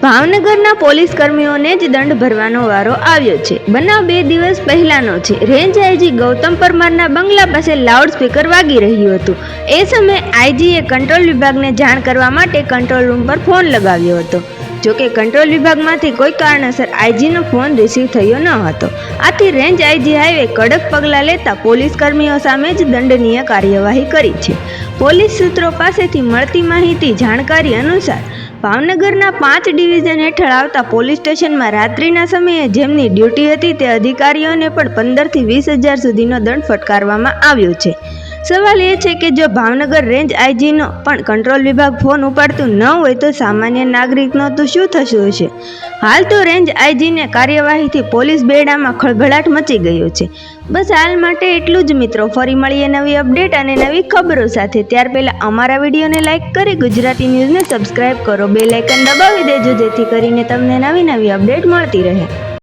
ભાવનગરના પોલીસ કર્મીઓને જ દંડ ભરવાનો વારો આવ્યો છે। બનાવ 2 દિવસ પહેલાનો છે। રેન્જ આઈજી ગૌતમ પરમારના બંગલા પાસે લાઉડસ્પીકર વાગી રહ્યું હતું। એ સમયે આઈજીએ કંટ્રોલ વિભાગને જાણ કરવા માટે કંટ્રોલ રૂમ પર ફોન લગાવ્યો હતો। જોકે કંટ્રોલ વિભાગમાંથી કોઈ કારણસર આઈજીનો ફોન રિસીવ થયો ન હતો। આથી રેન્જ આઈજી હાઈવે કડક પગલાં લેતા પોલીસ કર્મીઓ સામે જ દંડનીય કાર્યવાહી કરી છે। પોલીસ સૂત્રો પાસેથી મળતી માહિતી જાણકારી અનુસાર ભાવનગરના 5 ડિવિઝન હેઠળ આવતા પોલીસ સ્ટેશનમાં રાત્રિના સમયે જેમની ડ્યુટી હતી તે અધિકારીઓને પણ 15 થી 20 હજાર સુધીનો દંડ ફટકારવામાં આવ્યો છે। સવાલ એ છે કે જો ભાવનગર રેન્જ આઈજીનો પણ કંટ્રોલ વિભાગ ફોન ઉપાડતું ન હોય તો સામાન્ય નાગરિકનો તો શું થતું હશે? હાલ તો રેન્જ આઈજીને કાર્યવાહીથી પોલીસ બેડામાં ખળભળાટ મચી ગયો છે। બસ હાલ માટે એટલું જ મિત્રો। ફરી મળીએ નવી અપડેટ અને નવી ખબરો સાથે। ત્યાર પહેલાં અમારા વિડીયોને લાઇક કરી ગુજરાતી ન્યૂઝને સબસ્ક્રાઇબ કરો, બેલ આઇકન દબાવી દેજો જેથી કરીને તમને નવી અપડેટ મળતી રહે।